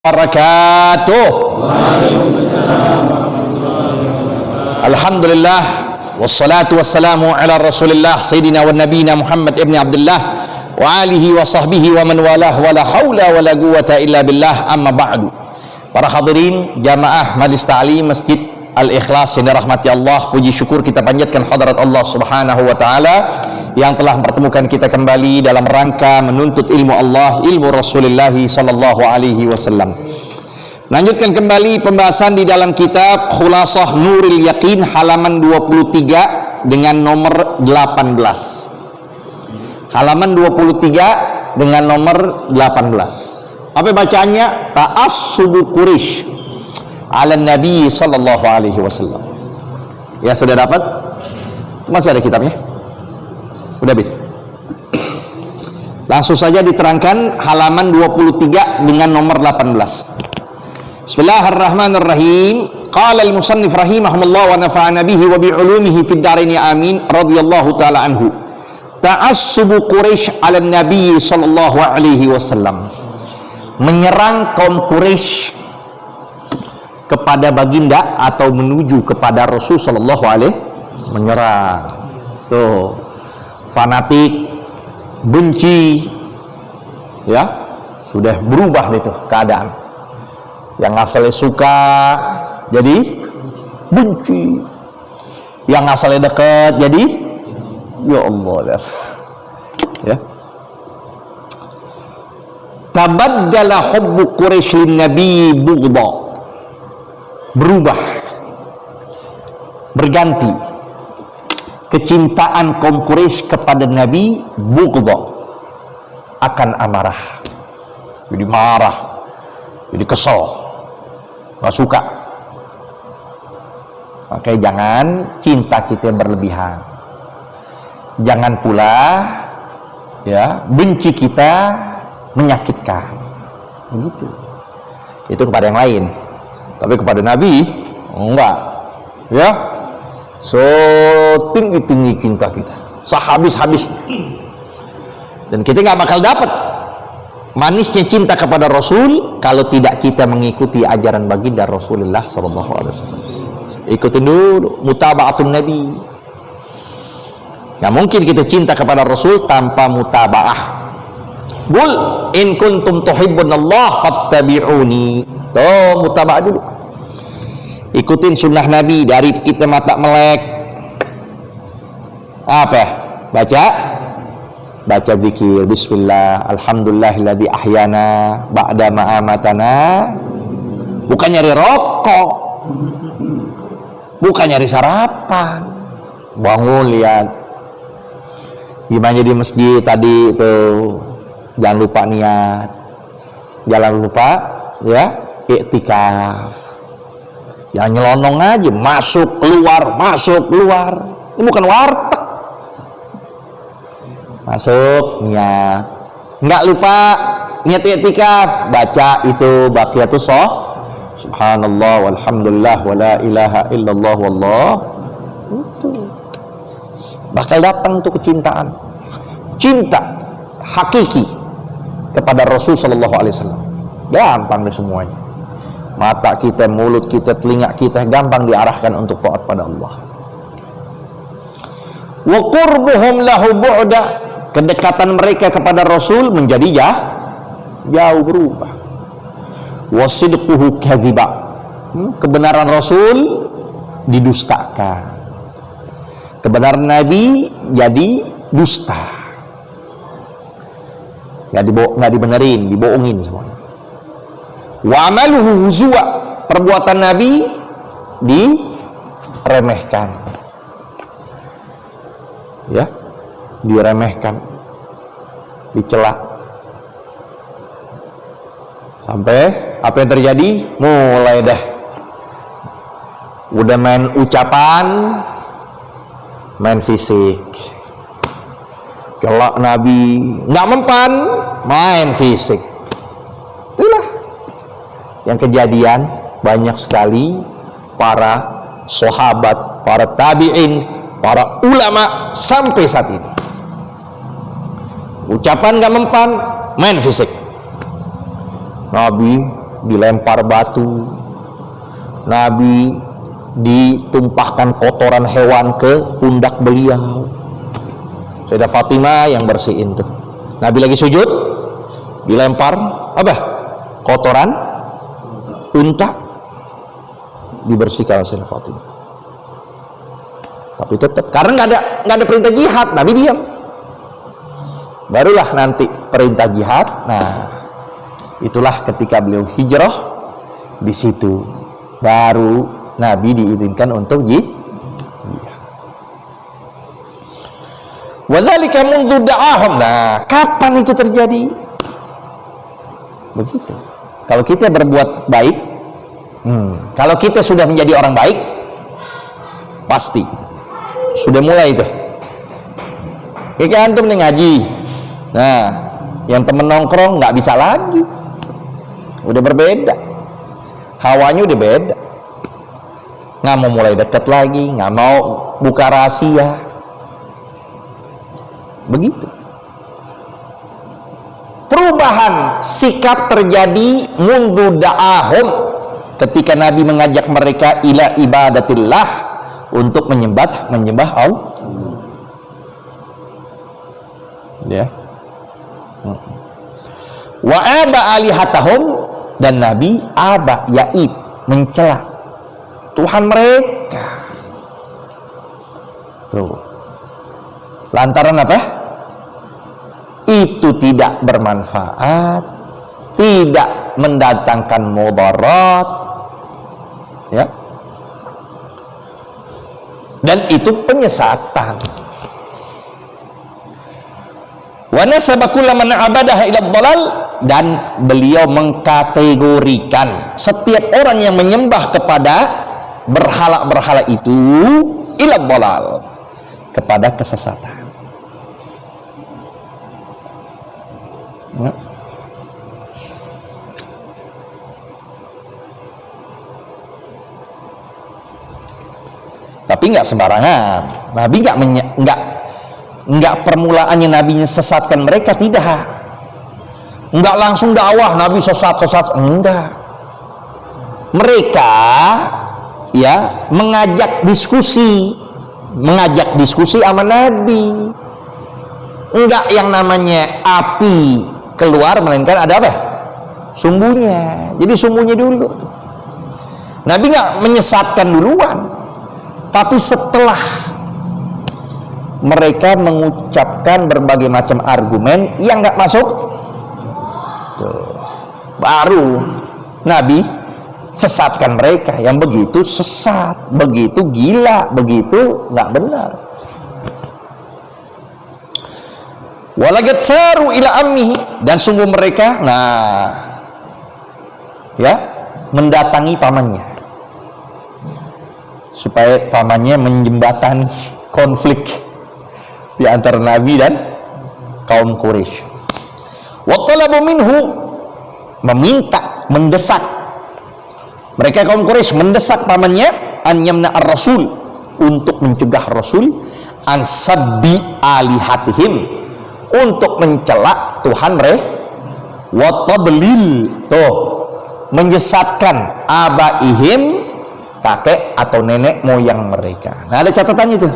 Barakatuh. Alhamdulillah wassalatu wassalamu ala Rasulillah sayyidina wa nabiyina Muhammad ibn Abdullah wa alihi wa sahbihi wa man walah wa la haula wa la quwwata illa billah, amma ba'du. Para hadirin jamaah Majelis Ta'lim Masjid Al-Ikhlas yang dirahmati Allah, puji syukur kita panjatkan hadirat Allah Subhanahu wa taala yang telah mempertemukan kita kembali dalam rangka menuntut ilmu Allah, ilmu Rasulullah sallallahu alaihi wasallam. Lanjutkan kembali pembahasan di dalam kitab Khulasah Nuril Yaqin halaman 23 dengan nomor 18. Halaman 23 dengan nomor 18. Apa bacaannya? Ta'assubu Quraisy ala Nabi sallallahu alaihi wasallam. Ya, sudah dapat? Masih ada kitabnya? Udah habis. Langsung saja diterangkan halaman 23 dengan nomor 18. Bismillahirrahmanirrahim. Qala al-musannif rahimahullah wa nafa'ana bihi wa bi'ulumihi fid dharain amin radhiyallahu taala anhu. Ta'assubu Quraisy ala Nabi sallallahu alaihi wasallam. Menyerang kaum Quraisy kepada baginda atau menuju kepada Rasul sallallahu alaihi, menyerang. Tuh, fanatik, benci, ya, sudah berubah itu keadaan. Yang asalnya suka jadi benci, yang asalnya dekat jadi ya Allah, ya. Tabaddala hubbu Quraisy lin Nabi bughdha. Berubah, berganti kecintaan kaum Quraisy kepada Nabi bughdha, akan amarah, jadi marah, jadi kesel, nggak suka. Makanya jangan cinta kita berlebihan, jangan pula ya benci kita menyakitkan, begitu. Itu kepada yang lain. Tapi kepada Nabi enggak, ya. So tinggi cinta kita, sehabis-habis. Dan kita nggak bakal dapat manisnya cinta kepada Rasul kalau tidak kita mengikuti ajaran baginda Rasulullah sallallahu alaihi wasallam. Ikutin dulu mutaba'atun Nabi. Nggak mungkin kita cinta kepada Rasul tanpa mutaba'ah. Qul in kuntum tuhibbunallah fattabi'uni. Tuh, mutaba'ah dulu. Ikutin sunnah Nabi dari kita mata melek. Apa? Baca zikir bismillah, alhamdulillahilladzi ahyana ba'da ma amatana. Bukan nyari rokok, bukan nyari sarapan. Bangun lihat gimana di masjid tadi itu, jangan lupa niat, jangan lupa ya iktikaf. Jangan nyelonong aja, masuk keluar. Ini bukan warteg. Masuk niat, nggak lupa niat iktikaf, baca itu baqiyatus subhanallah walhamdulillah wala ilaha illallah wallah. Itu bakal datang tuh kecintaan, cinta hakiki kepada Rasul sallallahu alaihi wasallam. Gampang deh semuanya. Mata kita, mulut kita, telinga kita gampang diarahkan untuk taat pada Allah. Wa qurbuhum lahu bu'da, kedekatan mereka kepada Rasul menjadi jauh berubah. Wa sidquhu kadhiba, kebenaran Rasul didustakan, kebenaran Nabi jadi dusta, nggak dibenerin, dibohongin semuanya. Wa amaluhu huzwa, perbuatan Nabi diremehkan, ya, diremehkan, dicela. Sampai apa yang terjadi? Mulai dah udah main ucapan, main fisik. Kalau Nabi nggak mempan, main fisik. Itulah yang kejadian banyak sekali para sahabat, para tabi'in, para ulama sampai saat ini. Ucapan gak mempan, main fisik. Nabi dilempar batu, Nabi ditumpahkan kotoran hewan ke pundak beliau. Sayyidah Fatimah yang bersihin tuh. Nabi lagi sujud, dilempar apa? Kotoran unta, dibersihkan oleh Sayyidah Fatimah. Tapi tetap karena nggak ada perintah jihad, Nabi diam. Barulah nanti perintah jihad. Nah, itulah ketika beliau hijrah, di situ baru Nabi diizinkan untuk jihad. Wadzalika mundzu da'ahum. Nah, kapan itu terjadi? Begitu. Kalau kita berbuat baik, kalau kita sudah menjadi orang baik, pasti sudah mulai itu. Kayak antum nih ngaji. Nah, yang temen nongkrong nggak bisa lagi. Udah berbeda. Hawanya udah beda. Nggak mau mulai deket lagi, nggak mau buka rahasia. Begitu. Perubahan sikap terjadi mundzu da'ahum, ketika Nabi mengajak mereka ila ibadatillah, untuk menyembah Allah. Ya. Wa aba alihatahum, dan Nabi aba yaib, mencela Tuhan mereka. Tuh. Lantaran apa? Itu tidak bermanfaat, tidak mendatangkan mudarat, ya. Dan itu penyesatan. Wa nasaba kullu man abadaha ila dhalal, dan beliau mengkategorikan setiap orang yang menyembah kepada berhala-berhala itu ila dhalal, kepada kesesatan. Ya. Tapi nggak sembarangan. Nabi nggak permulaannya Nabi sesatkan mereka, tidak. Nggak langsung dakwah Nabi sesat, enggak. Mereka ya mengajak diskusi sama Nabi. Enggak yang namanya api keluar, melainkan ada apa? Sumbunya. Jadi sumbunya dulu. Nabi nggak menyesatkan duluan, tapi setelah mereka mengucapkan berbagai macam argumen yang nggak masuk, baru Nabi sesatkan mereka yang begitu sesat, begitu gila, begitu nggak benar. Walagat saru ila ammihi, dan sungguh mereka mendatangi pamannya, supaya pamannya menjembatani konflik di antara Nabi dan kaum Quraisy. Wa talabu minhu, meminta, mendesak. Mereka kaum Quraisy mendesak pamannya an yamna ar-rasul, untuk mencegah Rasul an sabbi alihatihim, untuk mencela Tuhan mereka. Wa tadlil, tuh, menyesatkan abaihim, kakek atau nenek moyang mereka. Nah, ada catatannya tuh.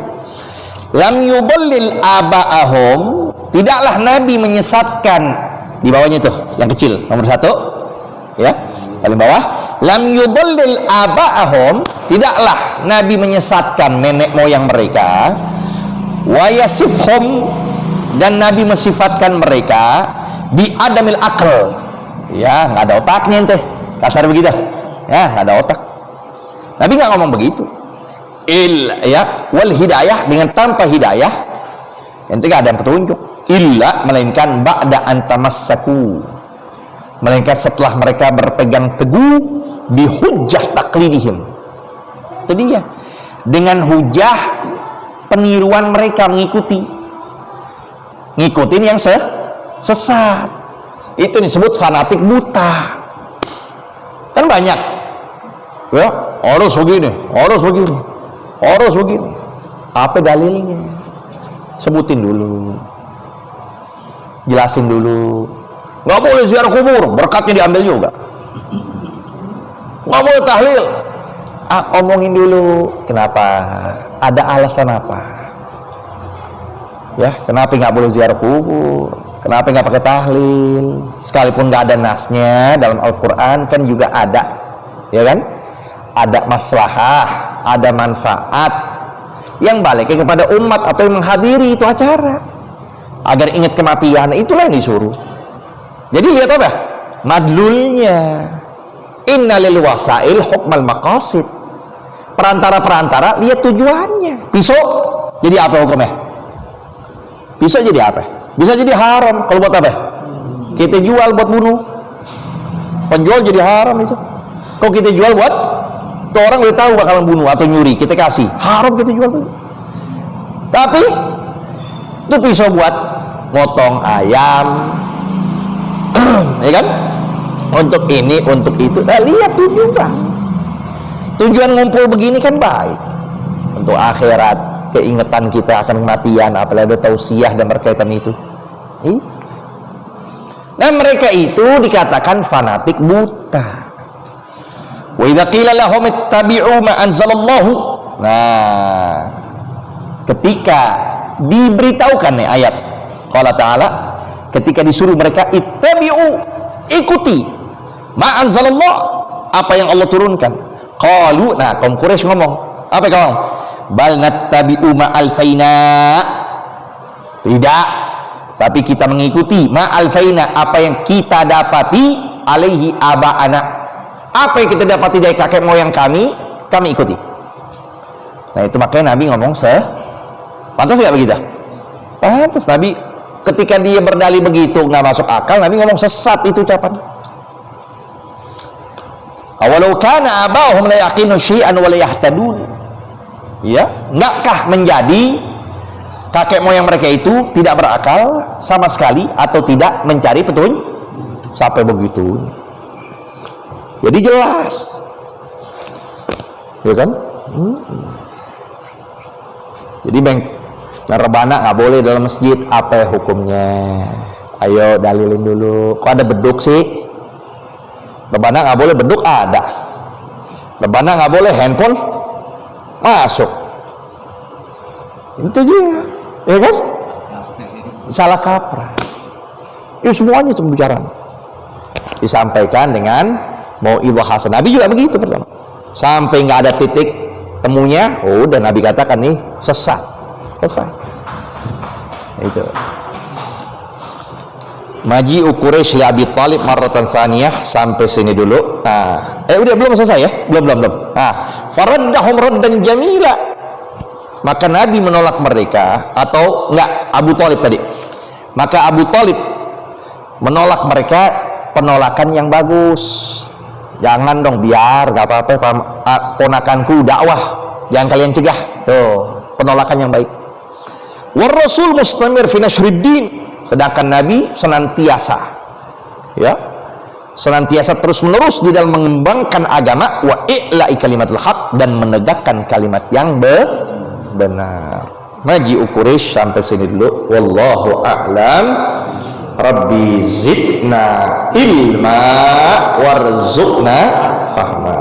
Lam yudallil aba'ahum, tidaklah Nabi menyesatkan, di bawahnya tuh yang kecil nomor 1 ya, paling bawah. Lam yudallil aba'ahum, tidaklah Nabi menyesatkan nenek moyang mereka. Wa yasifhum, dan Nabi mensifatkan mereka bi adamil akal, ya nggak ada otaknya ente, kasar begitu ya, nggak ada otak. Nabi nggak ngomong begitu. Wal hidayah, dengan tanpa hidayah, ente nggak ada yang petunjuk. Illa, melainkan ba'da antamassaku, melainkan setelah mereka berpegang teguh di hujjah taklidihim. Itu dia, dengan hujah peniruan mereka, ngikutin yang sesat. Itu disebut fanatik buta. Kan banyak ya, harus begini, apa dalilnya? Sebutin dulu, jelasin dulu. Nggak boleh ziarah kubur, berkatnya diambil juga. nggak boleh tahlil. Omongin dulu, kenapa? Ada alasan apa? Ya, kenapa nggak boleh ziarah kubur? Kenapa nggak pakai tahlil? Sekalipun nggak ada nasnya dalam Al-Quran kan juga ada, ya kan? Ada maslahah, ada manfaat yang balik kepada umat atau yang menghadiri itu acara agar ingat kematian. Itulah yang disuruh. Jadi lihat apa? Madlulnya. Inna lil wasail hukmal maqasid. Perantara-perantara lihat tujuannya. Pisau jadi apa hukumnya? Pisau jadi apa? Bisa jadi haram kalau buat apa? Kita jual buat bunuh. Penjual jadi haram itu. Kalau kita jual buat tuh orang udah tahu bakalan bunuh atau nyuri, kita kasih, haram kita jual dulu. Tapi itu pisau buat motong ayam, ya kan? Untuk ini, untuk itu. Nah, lihat tujuan ngumpul begini kan baik untuk akhirat, keingetan kita akan kematian, apalagi ada tausiah dan berkaitan itu. Nah, mereka itu dikatakan fanatik buta. Wa idza qila lahum ittabi'u ma anzalallahu. Nah, ketika diberitahukan nih ayat qala ta'ala, ketika disuruh mereka ittabi'u, ikuti ma anzalallah, apa yang Allah turunkan. Qalu, nah kaum Quraisy ngomong, apa kaum? Bal nattabi'u ma alfaina. Tidak, tapi kita mengikuti ma alfaina, apa yang kita dapati alaihi aba'ana. Apa yang kita dapati dari kakek moyang kami ikuti. Nah itu makanya Nabi ngomong pantas gak begitu? Pantas. Nabi ketika dia berdalih begitu nggak masuk akal, Nabi ngomong sesat itu ucapan. Awalau kana abahum la yaqinu syai'an wa la yahtadun. Ya, enggakah menjadi kakek moyang mereka itu tidak berakal sama sekali atau tidak mencari petunjuk? Sampai begitu. Jadi jelas, ya kan? Jadi rebana nggak boleh dalam masjid, apa hukumnya? Ayo dalilin dulu. Kok ada beduk sih? Rebana nggak boleh, beduk ada. Rebana nggak boleh, handphone masuk. Itu dia, ya kan? Salah kaprah. Itu semuanya pembicaraan disampaikan dengan mau ilah hasan. Nabi juga begitu pertama. Sampai nggak ada titik temunya, udah Nabi katakan nih sesat. Itu. Maji Quraisy li Abi Thalib marratan tsaniyah, sampai sini dulu. Nah, udah belum selesai ya? Belum. Nah, faraddahum raddan jamila. Maka Nabi menolak mereka, atau enggak, Abu Thalib tadi. Maka Abu Thalib menolak mereka penolakan yang bagus. Jangan dong, biar gak apa-apa ponakanku dakwah, jangan kalian cegah. Tuh, penolakan yang baik. War Rasul mustamir fi nasyriddin. Sedangkan Nabi senantiasa terus menerus di dalam mengembangkan agama, wa i'la'i kalimatul haq, dan menegakkan kalimat yang benar. Maji Quraisy sampai sini dulu. Wallahu a'lam. Rabbi zidna ilma warzuqna fahma.